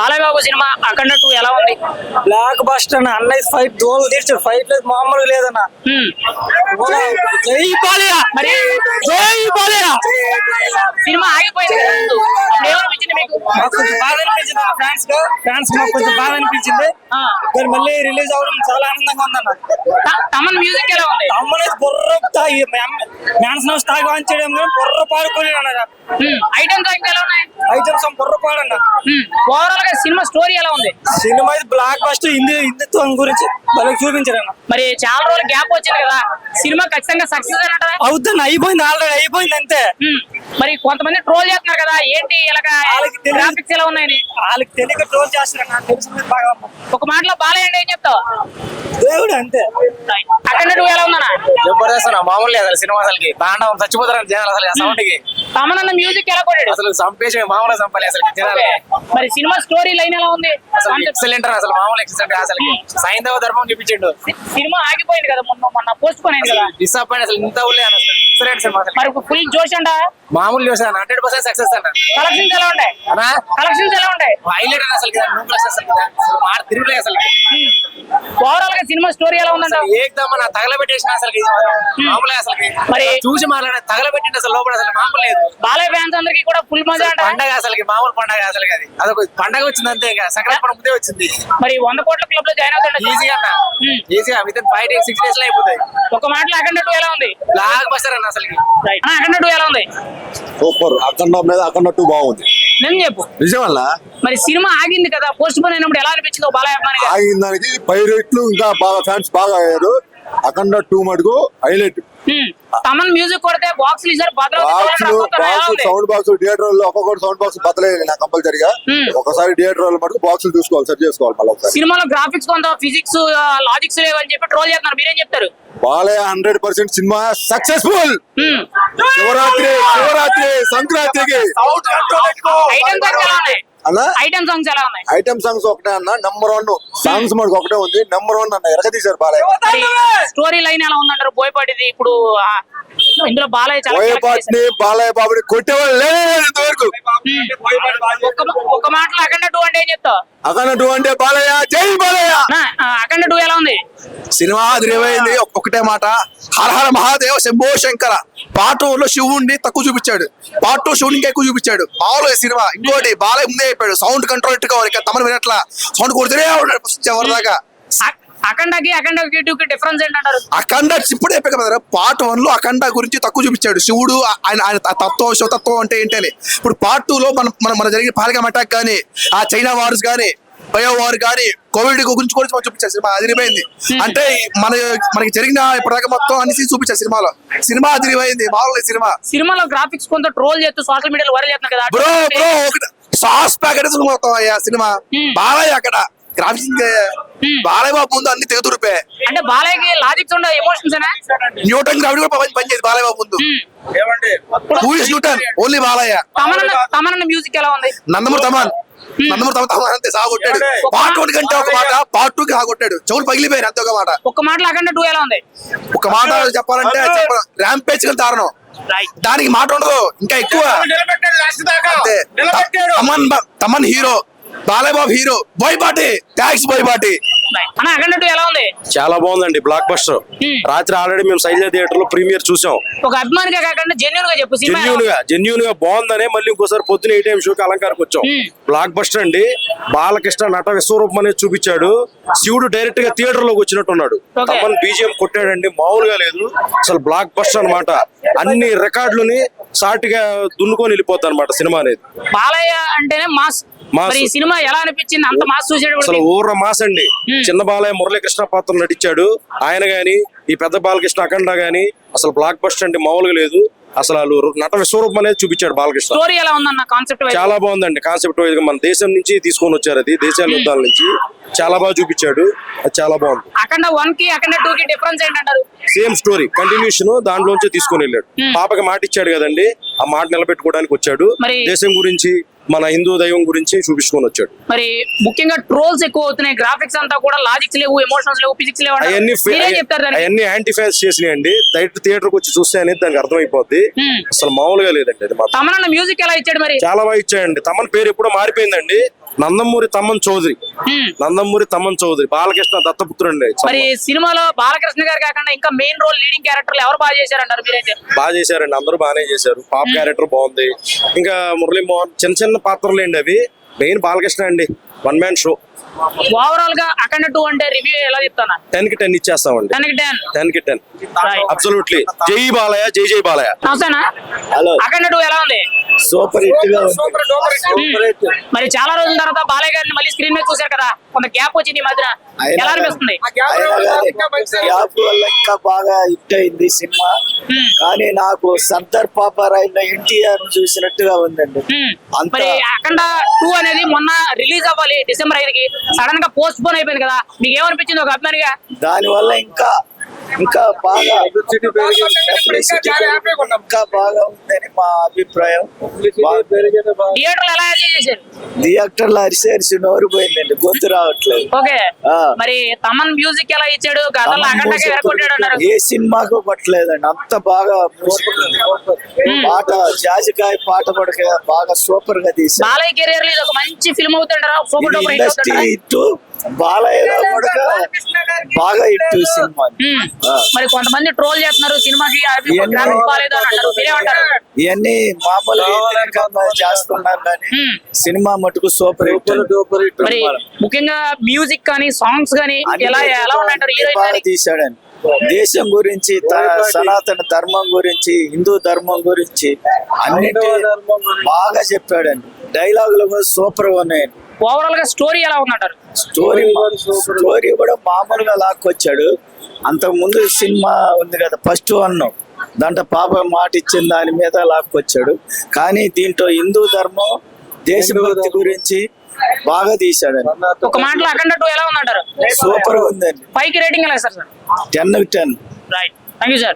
Balayya Babu cinema అఖండ 2 ఎలా ఉంది? Block buster అన్న. అన్నయ్య ఫైట్ దోలు తీర్చాడు. ఫైట్ లేదు మామూలుగా లేదన్న. జై బాలయ్య, మరి జై బాలయ్య. సినిమా ఆగిపోయింది కదా ముందు. అప్పుడు ఏమనిపించింది మీకు? మాకు కొంచెం బాధ అనిపించింది ఫ్యాన్స్ మాకు కొంచెం బాధ అనిపించింది. కానీ మళ్ళీ రిలీజ్ అవ్వడం చాలా ఆనందంగా ఉందన్న. తమన్ మ్యూజిక్ ఎలా ఉంది? అమ్మనేది బుర్ర తాగి మ్యాన్స్ నౌస్ తాగి ఆన్ చేయడం కానీ బుర్ర పాడుకొని అన్న. ఐటమ్ సాంగ్స్ ఎలా ఉన్నాయి? ఐటమ్స్ బుర్ర పాడన్న. ఓవరాల్ గా సినిమా స్టోరీ ఎలా ఉంది? సినిమా ఇది బ్లాక్ బస్టర్ హిందుత్వం గురించి వాళ్ళకి చూపించారన్న. మరి చాలా రోజులు గ్యాప్ వచ్చింది కదా, సినిమా ఖచ్చితంగా సక్సెస్ అంటారా? అవుతుంది, అయిపోయింది, ఆల్రెడీ అయిపోయింది అంతే. మరి కొంతమంది ట్రోల్ చేస్తున్నారు కదా, ఏంటి ఇలాగా గ్రాఫిక్స్ ఎలా ఉన్నాయని? వాళ్ళకి తెలియక ట్రోల్ చేస్తారన్న. తెలిసింది బాగా. ఒక మాటలో బాలయ్య అంటే ఏం చెప్తావు? దేవుడు అంతే. అఖండ 2 ఎలా ఉందన్నా? జబర్దస్త్ అన్న. మామూలు లేదు అసలు సినిమా. అసలుకి తాండవం చచ్చిపోతారు జనాలు అసలు. సౌండ్ కి తమన్ మ్యూజిక్ ఎలా కొట్టాడు? అసలు చంపేసి మామూలుగా చంపాలి అసలు జనాలు. మరి సినిమా స్టోరీ లైన్ ఎలా ఉంది? అసలు ఎక్సలెంట్ అసలు. మామూలు ఎక్సలెంట్ అసలు. సైంధవ ధర్మం చూపించిండు. సినిమా ఆగిపోయింది కదా మొన్న పోస్ట్ పోన్ అయింది కదా. డిసప్పాయింట్ అసలు. ఇంత ఊళ్ళే అసలు ఎక్సలెంట్ సినిమా అసలు. మరి ఫుల్ జోష్ అంట. మామూలు చూసాను 100% సక్సెస్ అన్న. కలెక్షన్స్ ఎలా ఉంటాయి? కలెక్షన్స్ ఎలా ఉంటాయి? హైలైట్ అన్న అసలు. అసలు తిరుగులే అసలు. ఓవరాల్ గా సినిమా స్టోరీ ఎలా ఉందంట? ఏకదమ్ నా తగలబెట్టేసిన అసలు. మామూలే అసలు. మరి చూసి మాట్లాడే తగలబెట్టింది అసలు. లోపల అసలు మామూలు లేదు. బాలయ్య ఫ్యాన్స్ అందరికి కూడా ఫుల్ మజా అంట. పండగ అసలు. మామూలు పండగ అసలు. అదొక పండగ వచ్చింది అంతే. ఇంకా సంక్రాంతి పండుగ ముందే వచ్చింది. మరి 100 కోట్ల క్లబ్ లో జాయిన్ అవుతాడు ఈజీగా అన్న. ఈజీగా విత్ 5-6 days లో అయిపోతాయి. ఒక మాటలో అఖండ 2 ఎలా ఉంది? బ్లాక్ బస్టర్ అన్న అసలు. అఖండ 2 ఎలా ఉంది? సూపర్. అఖండ మీద అఖండ 2 బాగుంది. నేను చెప్పు. నిజం వల్ల మరి సినిమా ఆగింది కదా, పోస్ట్ పోన్ అయినప్పుడు ఎలా అనిపించిందో బాలయ్య అభిమానిగా? ఆగిన దానికి పైరేట్లు ఇంకా బాగా ఫ్యాన్స్ బాగా అయ్యారు. అఖండ 2 మటుకు హైలైట్. తమన్ మ్యూజిక్ కొడితే బాక్స్ ఇసారు సౌండ్ బాక్స్ థియేటర్ లో ఒక్కొక్కటి సౌండ్ బాక్స్ బతలేదు నాకు కంపల్సరిగా. ఒకసారి థియేటర్ మటుకు బాక్సులు చూసుకోవాలి, సెట్ చేసుకోవాలి. మళ్ళీ సినిమాలో గ్రాఫిక్స్ కొంత ఫిజిక్స్ లాజిక్స్ లేవని చెప్పి ట్రోల్ చేస్తున్నారు, మీరేం చెప్తారు? Balayya 100% cinema successful. శివరాత్రి సంక్రాంతికి ఐటమ్ సాంగ్స్ ఎలా ఉన్నాయి? ఐటమ్ సాంగ్స్ ఒకటే అన్న. నెంబర్ 1 సాంగ్స్ మనకు ఒకటే ఉంది. నెంబర్ 1 అన్న. ఎరగదీశారు బాలయ్య. స్టోరీ లైన్ ఎలా ఉందంటారు? బోయపాటిది ఇప్పుడు ఇందులో బాలయ్య చాలా బోయపాటిని బాలయ్య బాబుని కొట్టేవాళ్ళు లేదు ఇంతవరకు. ఒక మాటలో అఖండ 2 అంటే ఏం చెప్తావు? అఖండ 2 అంటే బాలయ్య, జై బాలయ్య. అఖండ 2 ఎలా ఉంది? సినిమా అదిరిపోయింది. ఒకటే మాట, హర హర మహాదేవ శంభో శంకర. పార్ట్ 1 లో శివుడిని తక్కువ చూపించాడు, పార్ట్ 2 శివుడిని ఎక్కువ చూపించాడు. మామూలుగా సినిమా. ఇంకోటి బాలయ్య ముందే చెప్పాడు సౌండ్ కంట్రోల్ కావాలి. తమను వినట్లా, సౌండ్ కొడుతూనే ఉన్నాడు చివరి దాకా. అఖండకి 2 కి డిఫరెన్స్ ఏంటంటారు? అఖండ ఇప్పుడు చెప్పారు కదా, పార్ట్ 1 లో అఖండ గురించి తక్కువ చూపించాడు. శివుడు ఆయన తత్వం, శివతత్వం అంటే ఏంటని. ఇప్పుడు పార్ట్ 2 లో మన జరిగిన పాల్గం అటాక్ కానీ, ఆ చైనా వార్స్ కానీ, బయో వార్ కానీ, కోవిడ్ గురించి కూడా మనం చూపించారు. సినిమా అదిరిపోయింది. అంటే మనకి జరిగిన ఇప్పటిదాకా మొత్తం అన్ని చూపించారు సినిమాలో. సినిమా అదిరిపోయింది. మామూలు సినిమాలో గ్రాఫిక్స్ కొంత ట్రోల్ చేస్తూ సోషల్ మీడియాలో వైరల్ చేస్తున్నారు కదా. బ్రో ఒకటి సాస్ ప్యాకెట్ మొత్తం అయ్యా సినిమా. బాలయ్య అక్కడ గ్రాఫిక్స్ బాలయ్య బాబు ముందు అన్ని తెగదురిపే. అంటే బాలయ్యకి లాజిక్స్ ఉండే ఎమోషన్స్ న్యూటన్ గ్రావిటీ కూడా పనిచేది బాలయ్య బాబు ముందు. Newton only Balayya. Thaman music ఎలా ఉంది? నందమూరి తమన్ అంతే సాగొట్టాడు. పార్ట్ 1 కంటే ఒక మాట, పార్ట్ 2 కి సాగొట్టాడు. చెవులు పగిలిపోయారు అంతే. ఒక మాట. ఒక మాటలో అఖండ 2 ఎలా ఉంది? ఒక మాట చెప్పాలంటే ర్యాంపేజ్ కి కారణం. దానికి మాట ఉండదు, ఇంకా ఎక్కువ. Thaman hero, Balayya Babu hero. Boyapati thanks Boyapati. అఖండ 2 ఎలా ఉంది? చాలా బాగుందండి. Block buster. రాత్రి ఆల్రెడీ మేము శైలజ థియేటర్ లో ప్రీమియర్ చూసాం. ఒక అభిమానిగా కాకుండా జెన్యూన్ గా చెప్పు. జెన్యూన్ గా బాగుందనే మళ్ళీ ఇంకోసారి పొద్దున 8 AM షోకి అలంకారకు వచ్చాం. బ్లాక్ బస్టర్ అండి. బాలకృష్ణ నట విశ్వరూపం అనేది చూపించాడు. శివుడు డైరెక్ట్ గా థియేటర్ లోకి వచ్చినట్టు ఉన్నాడు. తమన్ బీజిఎం కొట్టాడండి, మామూలుగా లేదు అసలు. బ్లాక్ బస్టర్ అనమాట. అన్ని రికార్డులని సాటిగా దున్నుకొని వెళ్ళిపోద్ది అనమాట సినిమా అనేది. బాలయ్య అంటేనే మాస్. ఈ సినిమా ఎలా అనిపించింది? అంత మాస్ చూసాడు అసలు. ఊర్ర మాస్ అండి. చిన్న బాలయ్య మురళీకృష్ణ పాత్ర నటించాడు ఆయన గాని, ఈ పెద్ద బాలకృష్ణ అఖండ గాని అసలు బ్లాక్ బస్టర్ అంటే మామూలుగా లేదు అసలు. వాళ్ళు నట విశ్వరూపం అనేది చూపించాడు బాలకృష్ణ. స్టోరీ ఎలా ఉందన్న? కాన్సెప్ట్ చాలా బాగుందండి. కాన్సెప్ట్ మన దేశం నుంచి తీసుకొని వచ్చారు. అది దేశాల యుద్ధాల నుంచి చాలా బాగా చూపించాడు. అది చాలా బాగుంది. అఖండ 1 కి అఖండ 2 కి డిఫరెన్స్ ఏంటంటారు? Same story continuation. దాంట్లోంచి తీసుకొని వెళ్ళాడు. పాపకి మాట ఇచ్చాడు కదండి, ఆ మాట నిలబెట్టుకోవడానికి వచ్చాడు. దేశం గురించి, మన హిందూ దైవం గురించి చూపించుకొని వచ్చాడు. మరి ముఖ్యంగా ట్రోల్స్ ఎక్కువ అవుతున్నాయి. గ్రాఫిక్స్ అంతా కూడా లాజిక్స్ లేవు, ఎమోషన్స్ లేవు, ఫిజిక్స్ లేవు. అవన్నీ యాంటీ ఫ్యాన్స్ చేసినాయండి. డైరెక్ట్ థియేటర్ కి వచ్చి చూస్తే అనేది దానికి అర్థమైపోద్ది. అసలు మామూలుగా లేదండి. అది తమన్ మ్యూజిక్ ఎలా ఇచ్చాడు? మరి చాలా బాగా ఇచ్చాడండి. తమన్ పేరు ఎప్పుడో మారిపోయిందండి. నందమూరి తమ్మన్ చౌదరి బాలకృష్ణ దత్తపుత్రుడు అండి. మరి సినిమాలో బాలకృష్ణ గారు కాకుండా ఇంకా మెయిన్ రోల్ లీడింగ్ క్యారెక్టర్లు ఎవరు బాగా చేశారంటారు మీరైతే? బాగా చేశారండి, అందరూ బాగానే చేశారు. పాప్ క్యారెక్టర్ బాగుంది. ఇంకా మురళీమోహన్ చిన్న చిన్న పాత్రలు అండి అవి. మెయిన్ బాలకృష్ణ అండి, 1 man షో. ఓవరాల్ గా అఖండ 2 అంటే రివ్యూ ఎలా చెప్తాను? 10 కి 10 ఇచ్చేస్తామండి. 10 కి 10. అబ్సల్యూట్లీ. జై బాలయ్య, జై బాలయ్య. నమస్తేనా? హలో, అఖండ 2 ఎలా ఉంది? సూపర్ హిట్ గా ఉంది. మరి చాలా రోజుల తర్వాత బాలయ్య గారిని మళ్ళీ స్క్రీన్ మీద చూశారు కదా, కొంత గ్యాప్ వచ్చింది ఈ మధ్యన, ఎలా అనిపిస్తుంది? గ్యాప్ వల్ల ఇంకా బాగా హిట్ అయింది సినిమా. కానీ నాకు సర్దార్ పాపారాయుడు ఎన్టీఆర్ చూసినట్టుగా ఉందండి. మరి అఖండ 2 అనేది మొన్న రిలీజ్ అవ్వాలి డిసెంబర్ 5కి, సడన్ గా పోస్ట్ పోన్ అయిపోయింది కదా, మీకు ఏమనిపించింది ఒక అభిమానిగా? దాని వల్ల ఇంకా బాగా ఇంకా బాగా ఉందని మా అభిప్రాయం. థియేటర్ ఎలా ఎంజాయ్ చేశారు? థియేటర్లు అరిసేరిసి నోరు పోయిందండి, గొంతు రావట్లేదు. ఓకే, మరి తమన్ మ్యూజిక్ ఎలా ఇచ్చాడు? గతంలో అఖండకి ఎరగొట్టాడు అన్నారు. ఏ సినిమాకు పట్టలేదండి, అంత బాగా music. పాట జాజికాయ పాట కూడా బాగా సూపర్ గా తీశారు. బాలయ్య కెరీర్ లో ఇది ఒక మంచి ఫిల్మ్ అవుతుంటారా? సూపర్ డూపర్ హిట్ ఇండస్ట్రీ అవుతుంటారా? హిట్ బాలయ్య కూడా బాగా హిట్ సినిమా. మరి కొంతమంది ట్రోల్ చేస్తున్నారు సినిమాకి గ్రాఫిక్స్ బాగాలేదు అని అంటారు, మీరేమంటారు? ఇవన్నీ మామూలు వ్యతిరేకంగా చేస్తున్నారు కానీ సినిమా మటుకు సూపర్ హిట్. మరి ముఖ్యంగా మ్యూజిక్ కానీ సాంగ్స్ కానీ ఎలా ఉన్నాయంటారు? బాగా తీశాడని దేశం గురించి, సనాతన ధర్మం గురించి, హిందూ ధర్మం గురించి అన్నిటి బాగా చెప్పాడండి. డైలాగులు కూడా సూపర్ గా ఉన్నాయండి. ఓవరాల్ గా స్టోరీ ఎలా ఉందంటారు? స్టోరీ కూడా మామూలుగా లాక్కొచ్చాడు. అంతకు ముందు సినిమా ఉంది కదా ఫస్ట్ 1, దాంట్లో పాప మాట ఇచ్చిన దాని మీద లాక్కొచ్చాడు. కానీ దీంట్లో హిందూ ధర్మం, దేశభక్తి గురించి బాగా తీశాడండి. ఒక మాటలో అఖండ 2 ఎలా ఉందంటారు? సూపర్ గా ఉందండి. 5కి రేటింగ్ ఎలా సార్? 10 కి 10. Right, thank you sir.